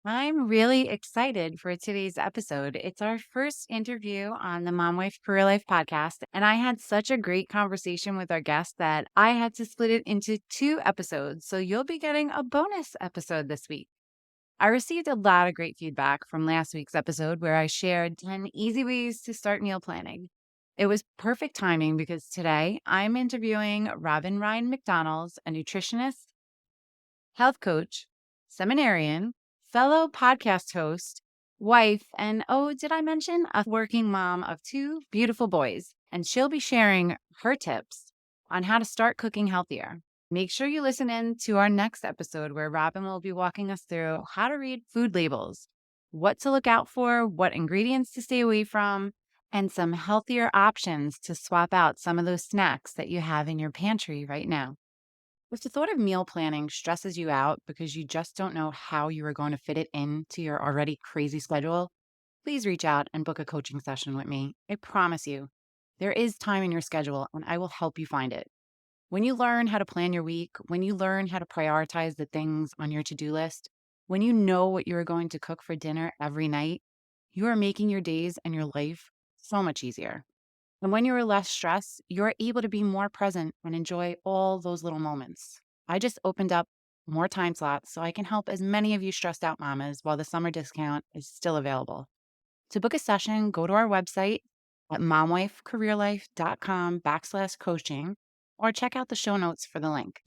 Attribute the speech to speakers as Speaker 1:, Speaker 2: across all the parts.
Speaker 1: I'm really excited for today's episode. It's our first interview on the Mom Wife Career Life podcast, and I had such a great conversation with our guest that I had to split it into two episodes. So you'll be getting a bonus episode this week. I received a lot of great feedback from last week's episode where I shared 10 easy ways to start meal planning. It was perfect timing because today I'm interviewing Rhine McDonald, a nutritionist, health coach, seminarian, fellow podcast host, wife, and oh, did I mention a working mom of two beautiful boys? And she'll be sharing her tips on how to start cooking healthier. Make sure you listen in to our next episode where Robin will be walking us through how to read food labels, what to look out for, what ingredients to stay away from, and some healthier options to swap out some of those snacks that you have in your pantry right now. If the thought of meal planning stresses you out because you just don't know how you are going to fit it into your already crazy schedule, please reach out and book a coaching session with me. I promise you, there is time in your schedule and I will help you find it. When you learn how to plan your week, when you learn how to prioritize the things on your to-do list, when you know what you are going to cook for dinner every night, you are making your days and your life so much easier. And when you're less stressed, you're able to be more present and enjoy all those little moments. I just opened up more time slots so I can help as many of you stressed out mamas while the summer discount is still available. To book a session, go to our website at momwifecareerlife.com/coaching or check out the show notes for the link.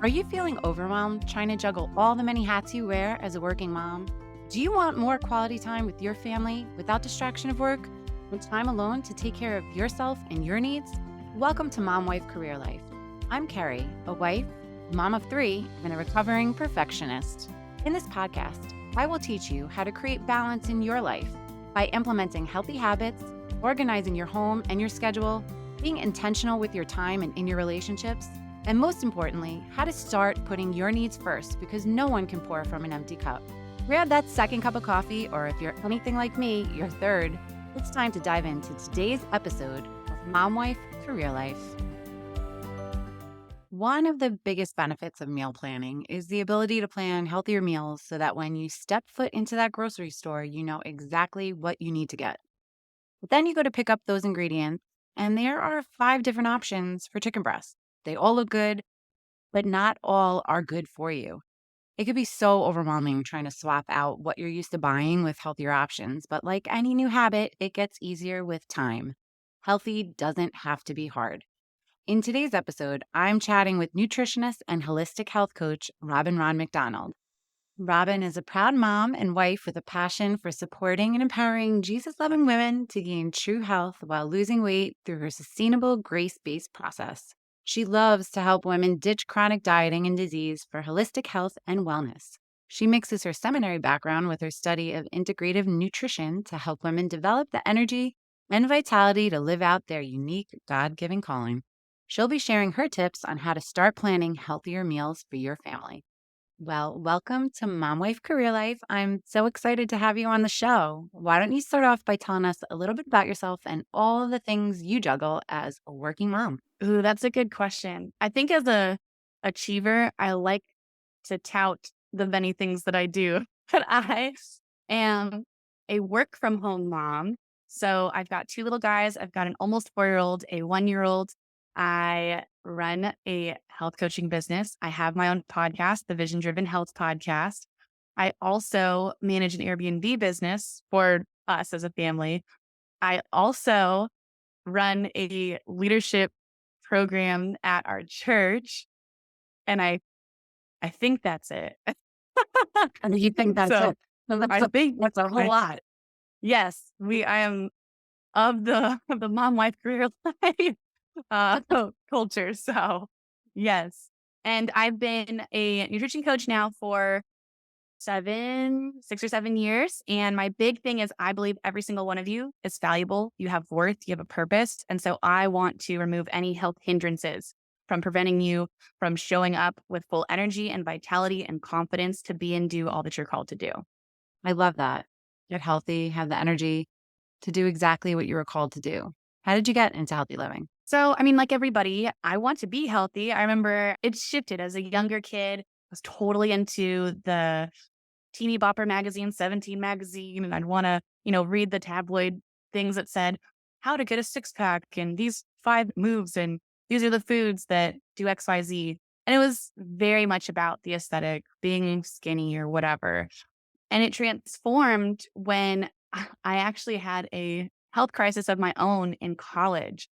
Speaker 1: Are you feeling overwhelmed trying to juggle all the many hats you wear as a working mom? Do you want more quality time with your family without distraction of work and time alone to take care of yourself and your needs? Welcome to Mom Wife Career Life. I'm Carrie, a wife, mom of three, and a recovering perfectionist. In this podcast, I will teach you how to create balance in your life by implementing healthy habits, organizing your home and your schedule, being intentional with your time and in your relationships, and most importantly, how to start putting your needs first because no one can pour from an empty cup. Grab that second cup of coffee, or if you're anything like me, your third. It's time to dive into today's episode of Mom Wife Career Life. One of the biggest benefits of meal planning is the ability to plan healthier meals so that when you step foot into that grocery store, you know exactly what you need to get. But then you go to pick up those ingredients, and there are 5 different options for chicken breast. They all look good, but not all are good for you. It could be so overwhelming trying to swap out what you're used to buying with healthier options, but like any new habit, it gets easier with time. Healthy doesn't have to be hard. In today's episode, I'm chatting with nutritionist and holistic health coach Rhine McDonald. Robin is a proud mom and wife with a passion for supporting and empowering Jesus-loving women to gain true health while losing weight through her sustainable, grace-based process. She loves to help women ditch chronic dieting and disease for holistic health and wellness. She mixes her seminary background with her study of integrative nutrition to help women develop the energy and vitality to live out their unique God-given calling. She'll be sharing her tips on how to start planning healthier meals for your family. Well, welcome to Mom Wife Career Life. I'm so excited to have you on the show. Why don't you start off by telling us a little bit about yourself and all the things you juggle as a working mom?
Speaker 2: Ooh, that's a good question. I think as a achiever, I like to tout the many things that I do, but I am a work from home mom. So I've got two little guys. I've got an almost 4-year-old, a 1-year-old. I run a health coaching business. I have my own podcast, the Vision Driven Health Podcast. I also manage an Airbnb business for us as a family. I also run a leadership program at our church, and I think that's it.
Speaker 1: And you think that's
Speaker 2: So,
Speaker 1: it? So
Speaker 2: I think
Speaker 1: that's a whole lot.
Speaker 2: yes, I am of the of the mom wife career life uh culture. So, yes. And I've been a nutrition coach now for 6 or 7 years. And my big thing is I believe every single one of you is valuable. You have worth, you have a purpose. And so I want to remove any health hindrances from preventing you from showing up with full energy and vitality and confidence to be and do all that you're called to do.
Speaker 1: I love that. Get healthy, have the energy to do exactly what you were called to do. How did you get into healthy living?
Speaker 2: So, I mean, like everybody, I want to be healthy. I remember it shifted as a younger kid. was totally into the teeny bopper magazine, 17 magazine, and I'd want to, read the tabloid things that said how to get a six pack and these 5 moves and these are the foods that do XYZ. And it was very much about the aesthetic, being skinny or whatever. And it transformed when I actually had a health crisis of my own in college.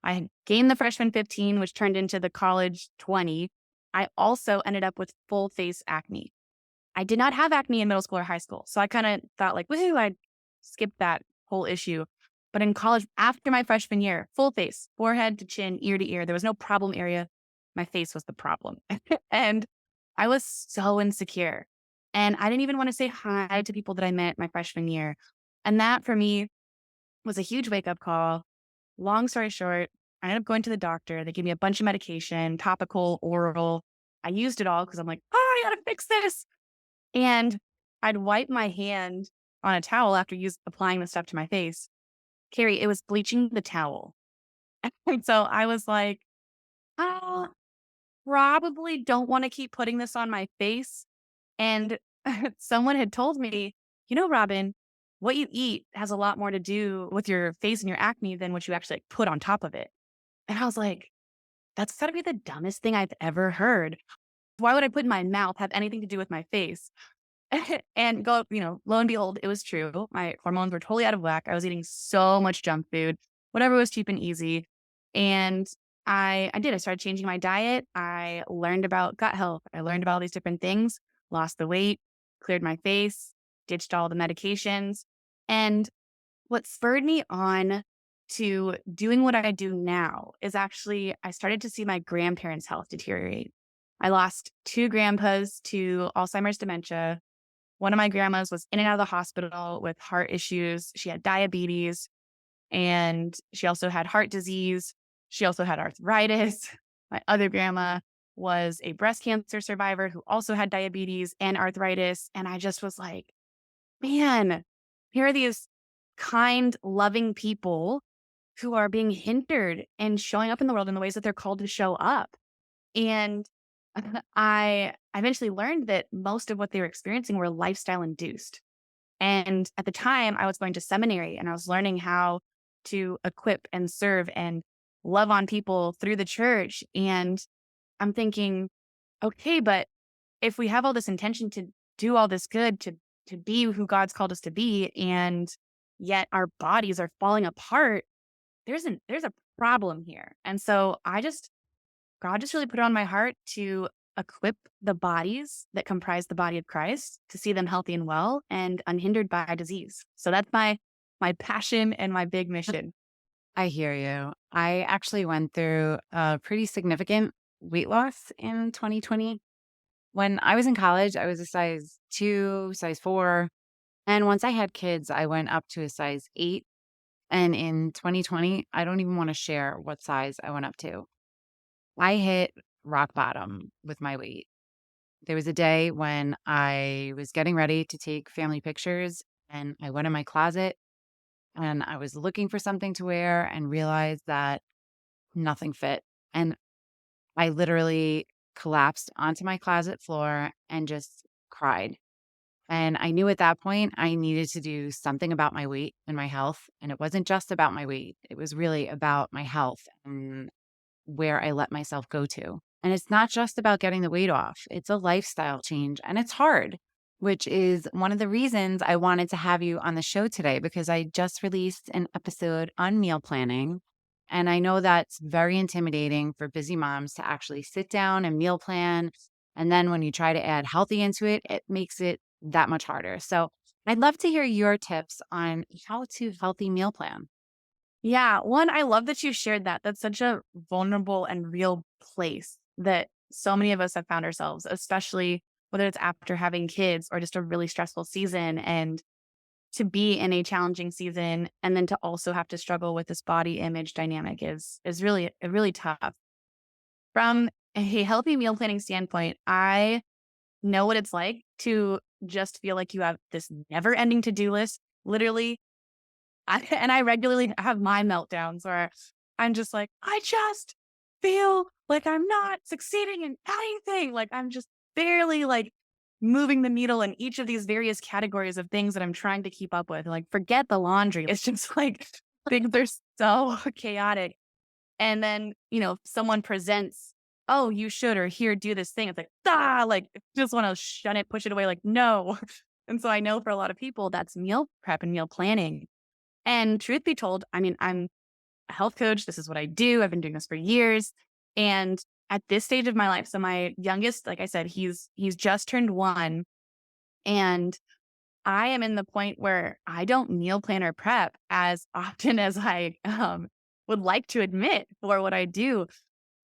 Speaker 2: I had gained the freshman 15, which turned into the college 20. I also ended up with full face acne. I did not have acne in middle school or high school. So I kind of thought like, woohoo, I'd skip that whole issue. But in college, after my freshman year, full face, forehead to chin, ear to ear, there was no problem area. My face was the problem. And I was so insecure. And I didn't even want to say hi to people that I met my freshman year. And that for me was a huge wake up call. Long story short, I ended up going to the doctor. They gave me a bunch of medication, topical, oral. I used it all because I'm like, oh, I gotta fix this. And I'd wipe my hand on a towel after applying the stuff to my face. Carrie, it was bleaching the towel. And so I was like, I probably don't want to keep putting this on my face. And someone had told me, Robin, what you eat has a lot more to do with your face and your acne than what you actually like, put on top of it. And I was like, that's got to be the dumbest thing I've ever heard. Why would I put in my mouth have anything to do with my face? And lo and behold, it was true. My hormones were totally out of whack. I was eating so much junk food, whatever was cheap and easy. And I did. I started changing my diet. I learned about gut health. I learned about all these different things, lost the weight, cleared my face, ditched all the medications. And what spurred me on to doing what I do now is actually I started to see my grandparents' health deteriorate. I lost 2 grandpas to Alzheimer's dementia. One of my grandmas was in and out of the hospital with heart issues. She had diabetes and she also had heart disease. She also had arthritis. My other grandma was a breast cancer survivor who also had diabetes and arthritis. And I just was like, man, here are these kind, loving people who are being hindered and showing up in the world in the ways that they're called to show up. And I eventually learned that most of what they were experiencing were lifestyle induced. And at the time, I was going to seminary and I was learning how to equip and serve and love on people through the church. And I'm thinking, okay, but if we have all this intention to do all this good, to be who God's called us to be, and yet our bodies are falling apart, there's a problem here. And so God just really put it on my heart to equip the bodies that comprise the body of Christ to see them healthy and well and unhindered by disease. So that's my passion and my big mission.
Speaker 1: I hear you. I actually went through a pretty significant weight loss in 2020. When I was in college, I was a size 2, size 4. And once I had kids, I went up to a size 8. And in 2020, I don't even want to share what size I went up to. I hit rock bottom with my weight. There was a day when I was getting ready to take family pictures and I went in my closet and I was looking for something to wear and realized that nothing fit. And I literally collapsed onto my closet floor and just cried. And I knew at that point I needed to do something about my weight and my health. And it wasn't just about my weight, it was really about my health and where I let myself go to. And it's not just about getting the weight off, it's a lifestyle change and it's hard, which is one of the reasons I wanted to have you on the show today because I just released an episode on meal planning. And I know that's very intimidating for busy moms to actually sit down and meal plan. And then when you try to add healthy into it, it makes it that much harder. So I'd love to hear your tips on how to healthy meal plan.
Speaker 2: Yeah. One, I love that you shared that. That's such a vulnerable and real place that so many of us have found ourselves, especially whether it's after having kids or just a really stressful season. And to be in a challenging season and then to also have to struggle with this body image dynamic is really tough. From a healthy meal planning standpoint, I know what it's like to just feel like you have this never-ending to-do list. Literally, I regularly have my meltdowns where I'm just like, I just feel like I'm not succeeding in anything. Like I'm just barely like moving the needle in each of these various categories of things that I'm trying to keep up with. Like, forget the laundry. It's just like things are so chaotic. And then, someone presents, oh, you should, or here, do this thing. It's like, like, just want to shun it, push it away, like, no. And so I know for a lot of people, that's meal prep and meal planning. And truth be told, I mean, I'm a health coach. This is what I do. I've been doing this for years. And at this stage of my life, so my youngest, like I said, he's just turned 1. And I am in the point where I don't meal plan or prep as often as I would like to admit for what I do.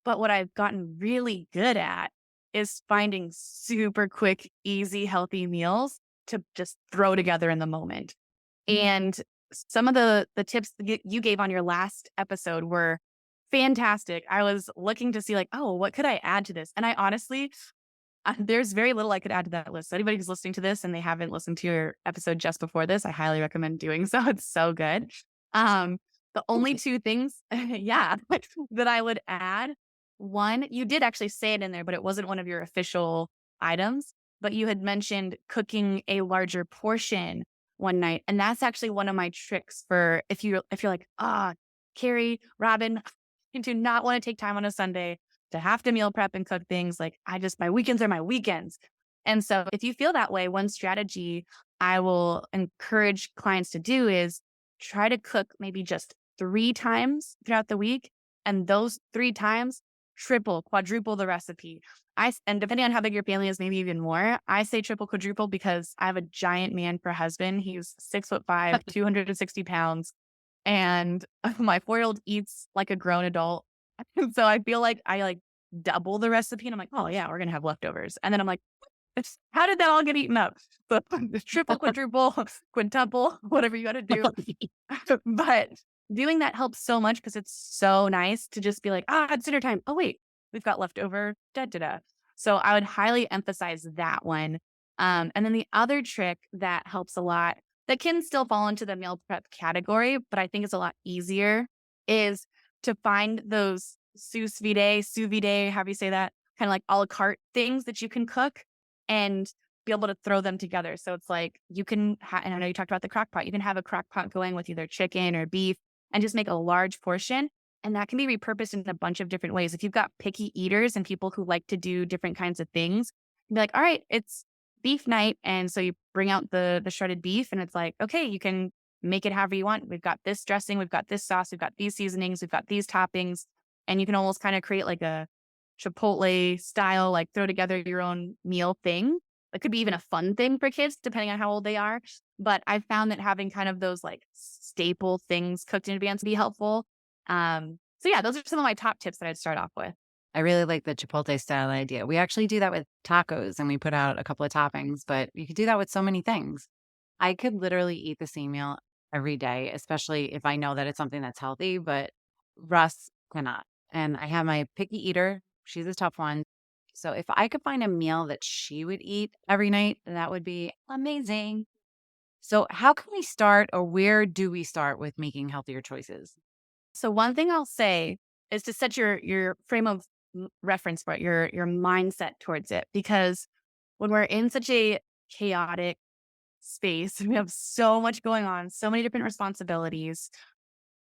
Speaker 2: But what I've gotten really good at is finding super quick, easy, healthy meals to just throw together in the moment. And some of the tips that you gave on your last episode were fantastic. I was looking to see like, oh, what could I add to this? And I honestly, there's very little I could add to that list. So anybody who's listening to this and they haven't listened to your episode just before this, I highly recommend doing so. It's so good. Um, the only two things, yeah, that I would add. One, you did actually say it in there, but it wasn't one of your official items. But you had mentioned cooking a larger portion one night, and that's actually one of my tricks for if you're like, Carrie, Robin, I do not want to take time on a Sunday to have to meal prep and cook things. Like my weekends are my weekends. And so if you feel that way, one strategy I will encourage clients to do is try to cook maybe just 3 times throughout the week. And those 3 times, triple, quadruple the recipe. And depending on how big your family is, maybe even more. I say triple, quadruple because I have a giant man for a husband. He's 6'5", 260 pounds. And my 4-year-old eats like a grown adult. And so I feel like I like double the recipe and I'm like, oh yeah, we're gonna have leftovers. And then I'm like, how did that all get eaten up? But the triple, quadruple, quintuple, whatever you gotta do. But doing that helps so much because it's so nice to just be like, it's dinner time. Oh wait, we've got leftover da da da. So I would highly emphasize that one. And then the other trick that helps a lot that can still fall into the meal prep category, but I think it's a lot easier is to find those sous vide, however you say that, kind of like a la carte things that you can cook and be able to throw them together. So it's like you can, and I know you talked about the crock pot, you can have a crock pot going with either chicken or beef and just make a large portion. And that can be repurposed in a bunch of different ways. If you've got picky eaters and people who like to do different kinds of things, be like, all right, it's beef night. And so you bring out the shredded beef and it's like, okay, you can make it however you want. We've got this dressing, we've got this sauce, we've got these seasonings, we've got these toppings. And you can almost kind of create like a Chipotle style, like throw together your own meal thing. It could be even a fun thing for kids, depending on how old they are. But I've found that having kind of those like staple things cooked in advance be helpful. So yeah, those are some of my top tips that I'd start off with.
Speaker 1: I really like the Chipotle style idea. We actually do that with tacos and we put out a couple of toppings, but you could do that with so many things. I could literally eat the same meal every day, especially if I know that it's something that's healthy, but Russ cannot. And I have my picky eater. She's a tough one. So if I could find a meal that she would eat every night, that would be amazing. So how can we start or where do we start with making healthier choices?
Speaker 2: So one thing I'll say is to set your frame of reference for it, your mindset towards it, because when we're in such a chaotic space, we have so much going on, so many different responsibilities.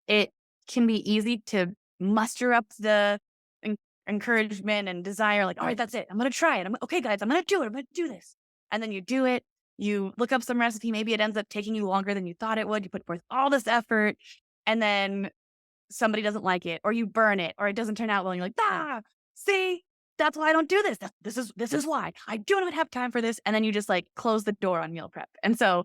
Speaker 2: It can be easy to muster up the encouragement and desire, like, all right, that's it. I'm going to try it. Okay, guys, I'm going to do it. I'm going to do this. And then you do it. You look up some recipe. Maybe it ends up taking you longer than you thought it would. You put forth all this effort and then somebody doesn't like it or you burn it or it doesn't turn out well. And you're like, see, that's why I don't do this. This is why I don't have time for this. And then you just like close the door on meal prep. And so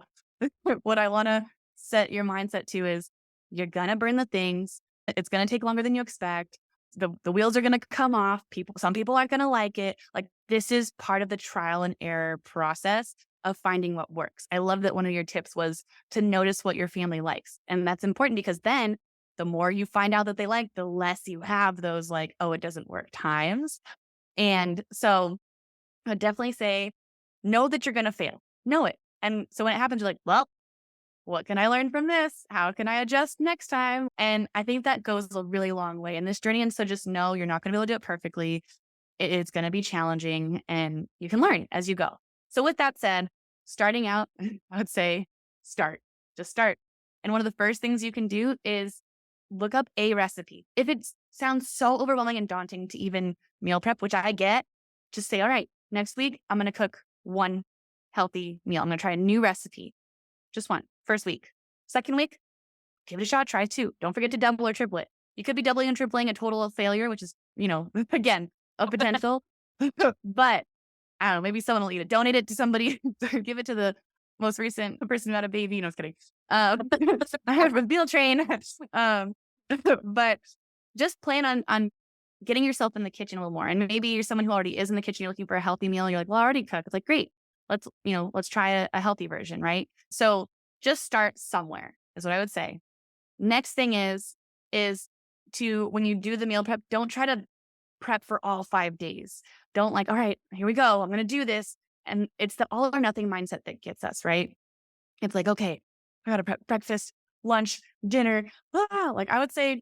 Speaker 2: what I want to set your mindset to is you're going to burn the things. It's going to take longer than you expect. The wheels are going to come off. Some people aren't going to like it. Like this is part of the trial and error process of finding what works. I love that one of your tips was to notice what your family likes. And that's important because then the more you find out that they like, the less you have those like, oh, it doesn't work times. And so I'd definitely say, know that you're going to fail. Know it. And so when it happens, you're like, well, what can I learn from this? How can I adjust next time? And I think that goes a really long way in this journey. And so just know you're not going to be able to do it perfectly. It's going to be challenging and you can learn as you go. So with that said, starting out, I would say start, just start. And one of the first things you can do is look up a recipe. If it sounds so overwhelming and daunting to even meal prep, which I get, just say, all right, next week, I'm going to cook one healthy meal. I'm going to try a new recipe. Just one. First week. Second week, give it a shot. Try two. Don't forget to double or triple it. You could be doubling and tripling a total of failure, which is, again, a potential. But I don't know, maybe someone will eat it. Donate it to somebody. Give it to the most recent person who had a baby. No, I was kidding. I have a meal train. um, but just plan on getting yourself in the kitchen a little more. And maybe you're someone who already is in the kitchen. You're looking for a healthy meal. You're like, well, I already cook. It's like, great. Let's try a healthy version, right? So just start somewhere is what I would say. Next thing is to, when you do the meal prep, don't try to prep for all 5 days. Don't like, all right, here we go. I'm going to do this. And it's the all or nothing mindset that gets us, right? It's like, okay, I got to prep breakfast, lunch, dinner. Like I would say,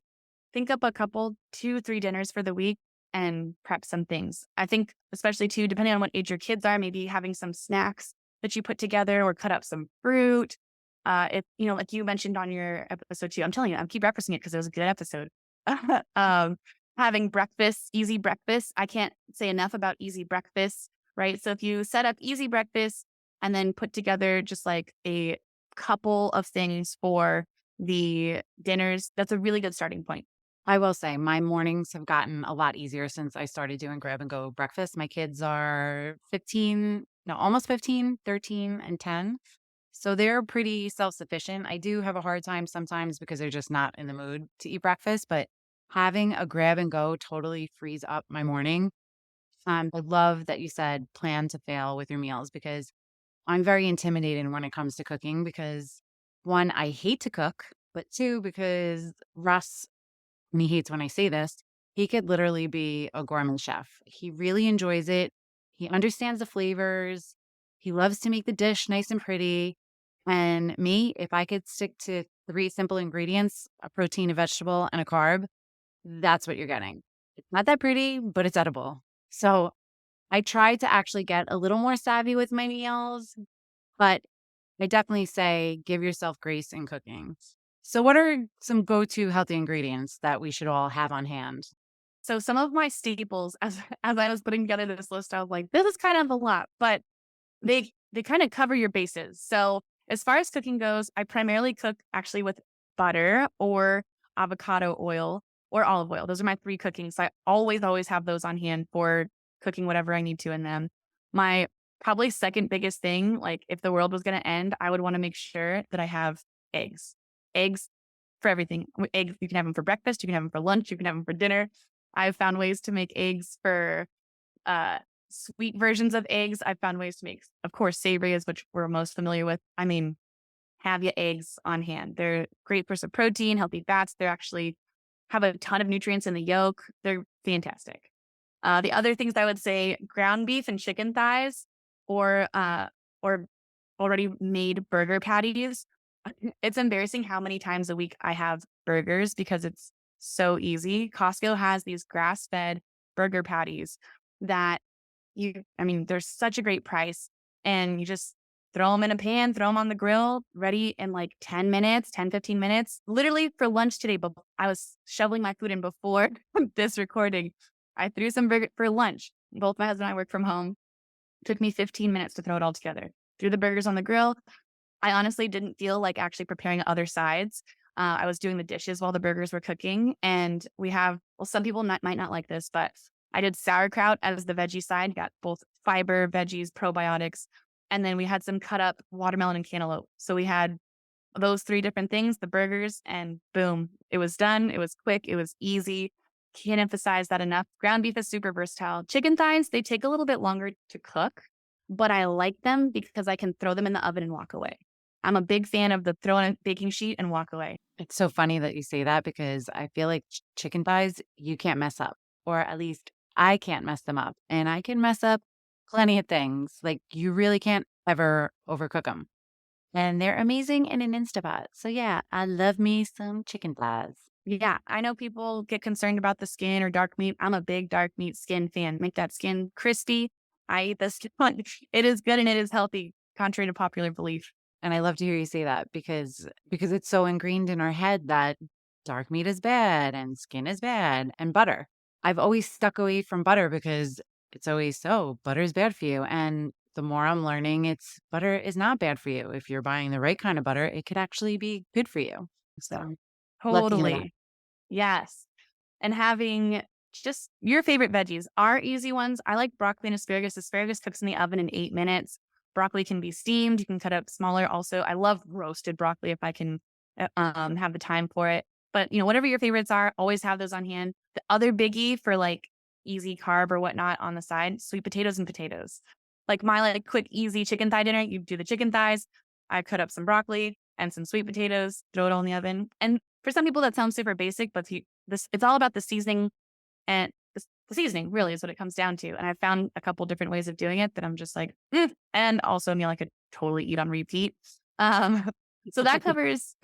Speaker 2: think up a couple, 2, 3 dinners for the week and prep some things. I think, especially too, depending on what age your kids are, maybe having some snacks that you put together or cut up some fruit. Like you mentioned on your episode too, I'm telling you, I keep referencing it because it was a good episode. um, Having breakfast, easy breakfast. I can't say enough about easy breakfast, right? So if you set up easy breakfast and then put together just like a couple of things for the dinners, that's a really good starting point.
Speaker 1: I will say my mornings have gotten a lot easier since I started doing grab and go breakfast. My kids are 15, no, almost 15, 13, and 10. So they're pretty self-sufficient. I do have a hard time sometimes because they're just not in the mood to eat breakfast, but having a grab and go totally frees up my morning. I love that you said plan to fail with your meals because I'm very intimidated when it comes to cooking because one, I hate to cook, but two, because Russ, and he hates when I say this, he could literally be a gourmet chef. He really enjoys it. He understands the flavors. He loves to make the dish nice and pretty. And me, if I could stick to 3 simple ingredients, a protein, a vegetable, and a carb, that's what you're getting. It's not that pretty, but it's edible. So I try to actually get a little more savvy with my meals, but I definitely say give yourself grace in cooking. So, what are some go to healthy ingredients that we should all have on hand?
Speaker 2: So some of my staples, as I was putting together this list, I was like, this is kind of a lot, but they kind of cover your bases. So as far as cooking goes, I primarily cook actually with butter or avocado oil or olive oil. Those are my 3 cookings. So I always have those on hand for cooking whatever I need to in them. My probably second biggest thing, like if the world was going to end, I would want to make sure that I have eggs. Eggs for everything. Eggs, you can have them for breakfast, you can have them for lunch, you can have them for dinner. I've found ways to make eggs for uh, sweet versions of eggs. I've found ways to make, of course, savory is which we're most familiar with. I mean, have your eggs on hand. They're great for some protein, healthy fats. They're actually have a ton of nutrients in the yolk. They're fantastic. The other things I would say, ground beef and chicken thighs, or already made burger patties. It's embarrassing how many times a week I have burgers because it's so easy. Costco has these grass-fed burger patties that they're such a great price and you just throw them in a pan, throw them on the grill, ready in like 10 minutes, 10, 15 minutes. Literally for lunch today, but I was shoveling my food in before this recording. I threw some burger for lunch. Both my husband and I work from home. Took me 15 minutes to throw it all together. Threw the burgers on the grill. I honestly didn't feel like actually preparing other sides. I was doing the dishes while the burgers were cooking. And some people might not like this, but I did sauerkraut as the veggie side, got both fiber, veggies, probiotics. And then we had some cut up watermelon and cantaloupe. So we had those 3 different things, the burgers, and boom, it was done. It was quick. It was easy. Can't emphasize that enough. Ground beef is super versatile. Chicken thighs, they take a little bit longer to cook, but I like them because I can throw them in the oven and walk away. I'm a big fan of the throw in a baking sheet and walk away.
Speaker 1: It's so funny that you say that because I feel like chicken thighs, you can't mess up, or at least I can't mess them up. And I can mess up plenty of things. Like you really can't ever overcook them. And they're amazing in an Instapot. So yeah, I love me some chicken thighs.
Speaker 2: Yeah, I know people get concerned about the skin or dark meat. I'm a big dark meat skin fan. Make that skin crispy. I eat this skin. It is good and it is healthy, contrary to popular belief.
Speaker 1: And I love to hear you say that because it's so ingrained in our head that dark meat is bad and skin is bad and butter. I've always stuck away from butter because it's always so butter is bad for you. And the more I'm learning, it's butter is not bad for you. If you're buying the right kind of butter, it could actually be good for you. So love to hear that.
Speaker 2: Totally. Yes. And having just your favorite veggies are easy ones. I like broccoli and asparagus. Asparagus cooks in the oven in 8 minutes. Broccoli can be steamed. You can cut up smaller. Also, I love roasted broccoli if I can have the time for it. But whatever your favorites are, always have those on hand. The other biggie for like easy carb or whatnot on the side, sweet potatoes and potatoes. Like my like quick easy chicken thigh dinner. You do the chicken thighs. I cut up some broccoli and some sweet potatoes. Throw it all in the oven. And for some people that sounds super basic, but this it's all about the seasoning and the seasoning really is what it comes down to. And I found a couple different ways of doing it that I'm just like, and also a meal I could totally eat on repeat. Um, so that covers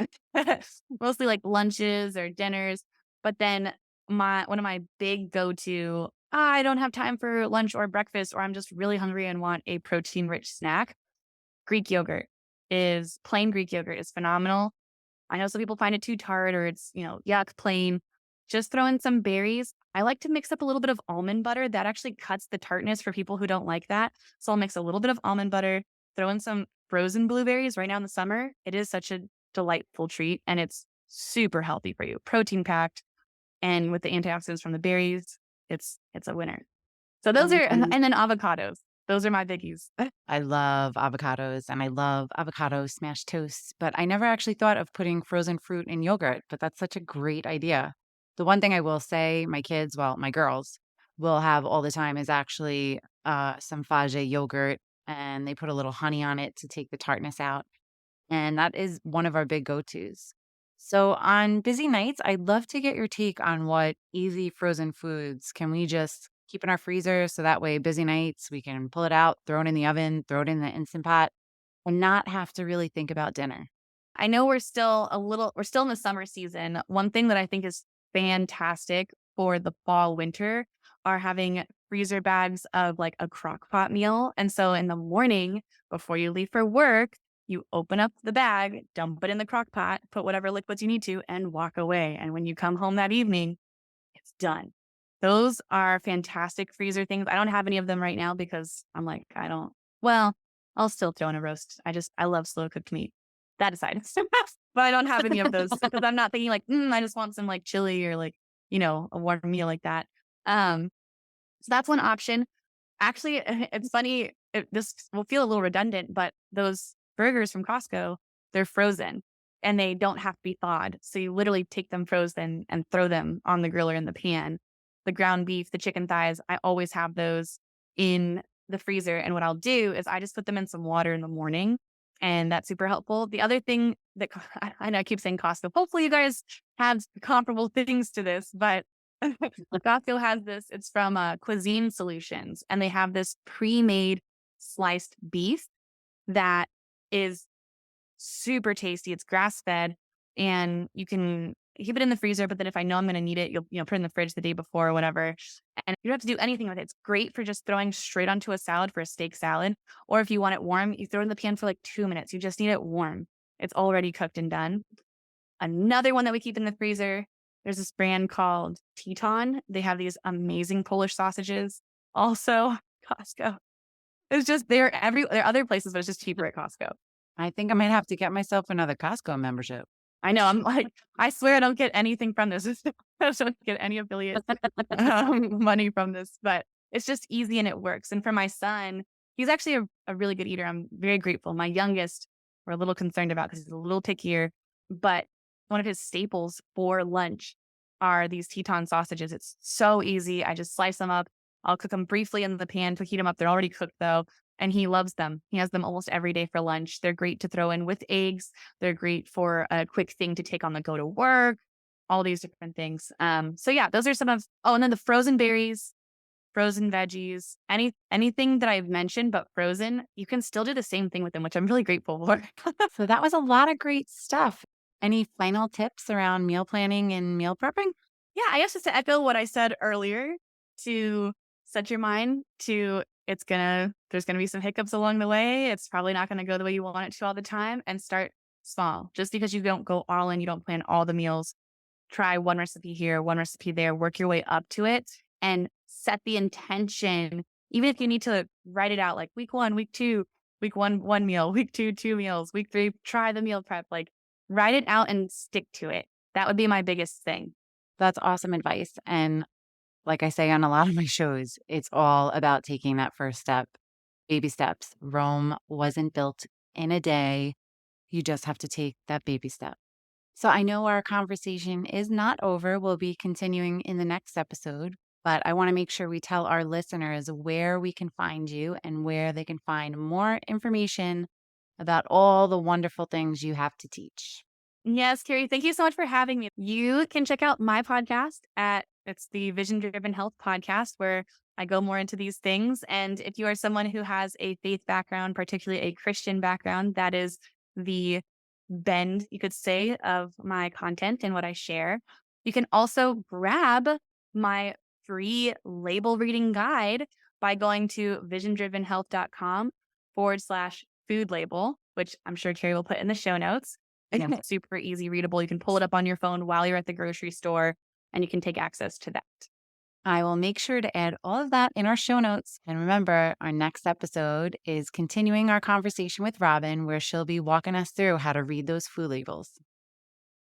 Speaker 2: mostly like lunches or dinners. But then one of my big go-to, I don't have time for lunch or breakfast, or I'm just really hungry and want a protein-rich snack. Greek yogurt is plain Greek yogurt is phenomenal. I know some people find it too tart or it's, yuck, plain. Just throw in some berries. I like to mix up a little bit of almond butter. That actually cuts the tartness for people who don't like that. So I'll mix a little bit of almond butter, throw in some frozen blueberries right now in the summer. It is such a delightful treat and it's super healthy for you. Protein packed and with the antioxidants from the berries, it's a winner. So those are
Speaker 1: And
Speaker 2: and then avocados. Those are my biggies.
Speaker 1: I love avocados and I love avocado smashed toast, but I never actually thought of putting frozen fruit in yogurt, but that's such a great idea. The one thing I will say, my kids, well, my girls will have all the time is actually some Fage yogurt and they put a little honey on it to take the tartness out. And that is one of our big go-tos. So on busy nights, I'd love to get your take on what easy frozen foods can we just keep in our freezer so that way busy nights we can pull it out, throw it in the oven, throw it in the instant pot, and not have to really think about dinner.
Speaker 2: I know we're still in the summer season. One thing that I think is fantastic for the fall, winter are having freezer bags of like a crock pot meal. And so in the morning, before you leave for work, you open up the bag, dump it in the crock pot, put whatever liquids you need to, and walk away. And when you come home that evening, it's done. Those are fantastic freezer things. I don't have any of them right now because I'm like, well, I'll still throw in a roast. I love slow cooked meat. That aside, but I don't have any of those because I'm not thinking like, I just want some like chili or like, a warm meal like that. So that's one option. Actually, it's funny. This will feel a little redundant, but those burgers from Costco, they're frozen and they don't have to be thawed. So you literally take them frozen and throw them on the grill or in the pan. The ground beef, the chicken thighs, I always have those in the freezer. And what I'll do is I just put them in some water in the morning. And that's super helpful. The other thing that I know I keep saying Costco. Hopefully you guys have comparable things to this, but Costco has this. It's from Cuisine Solutions, and they have this pre-made sliced beef that is super tasty. It's grass fed, and you can keep it in the freezer. But then if I know I'm going to need it, you'll put it in the fridge the day before or whatever, and you don't have to do anything with it. It's great for just throwing straight onto a salad for a steak salad, or if you want it warm, you throw it in the pan for like 2 minutes. You just need it warm. It's already cooked and done. Another one that we keep in the freezer, there's this brand called Teton. They have these amazing Polish sausages. Also, Costco. It's just there are other places, but it's just cheaper at Costco.
Speaker 1: I think I might have to get myself another Costco membership.
Speaker 2: I know. I'm like, I swear I don't get anything from this. I don't get any affiliate money from this, but it's just easy and it works. And for my son, he's actually a really good eater. I'm very grateful. My youngest, we're a little concerned about because he's a little pickier, but one of his staples for lunch are these Teton sausages. It's so easy. I just slice them up. I'll cook them briefly in the pan to heat them up. They're already cooked though, and he loves them. He has them almost every day for lunch. They're great to throw in with eggs. They're great for a quick thing to take on the go to work, all these different things. So yeah, those are some of, and then the frozen berries, frozen veggies, anything that I've mentioned, but frozen, you can still do the same thing with them, which I'm really grateful for.
Speaker 1: So that was a lot of great stuff. Any final tips around meal planning and meal prepping?
Speaker 2: Yeah, I guess just to echo what I said earlier, to set your mind to there's gonna be some hiccups along the way. It's probably not gonna go the way you want it to all the time, and start small. Just because you don't go all in, you don't plan all the meals. Try one recipe here, one recipe there, work your way up to it and set the intention. Even if you need to write it out like week 1, week 2, week 1, 1 meal, week 2, 2 meals, week 3, try the meal prep. Like write it out and stick to it. That would be my biggest thing.
Speaker 1: That's awesome advice. And like I say on a lot of my shows, it's all about taking that first step, baby steps. Rome wasn't built in a day. You just have to take that baby step. So I know our conversation is not over. We'll be continuing in the next episode, but I want to make sure we tell our listeners where we can find you and where they can find more information about all the wonderful things you have to teach.
Speaker 2: Yes, Carrie, thank you so much for having me. You can check out my podcast it's the Vision Driven Health podcast, where I go more into these things. And if you are someone who has a faith background, particularly a Christian background, that is the bend, you could say, of my content and what I share. You can also grab my free label reading guide by going to visiondrivenhealth.com/food label, which I'm sure Carrie will put in the show notes. It's super easy readable. You can pull it up on your phone while you're at the grocery store, and you can take access to that.
Speaker 1: I will make sure to add all of that in our show notes. And remember, our next episode is continuing our conversation with Robin, where she'll be walking us through how to read those food labels.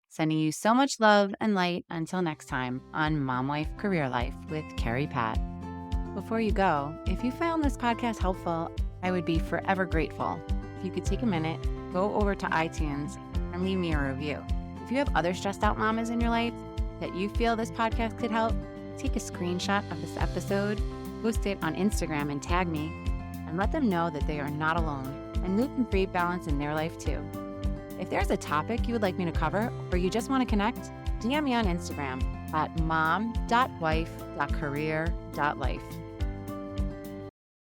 Speaker 1: Sending you so much love and light until next time on Mom Wife Career Life with Carrie Pat. Before you go, if you found this podcast helpful, I would be forever grateful if you could take a minute, go over to iTunes, and leave me a review. If you have other stressed out mamas in your life that you feel this podcast could help, take a screenshot of this episode, post it on Instagram and tag me, and let them know that they are not alone and they can create balance in their life too. If there's a topic you would like me to cover or you just want to connect, DM me on Instagram at mom.wife.career.life.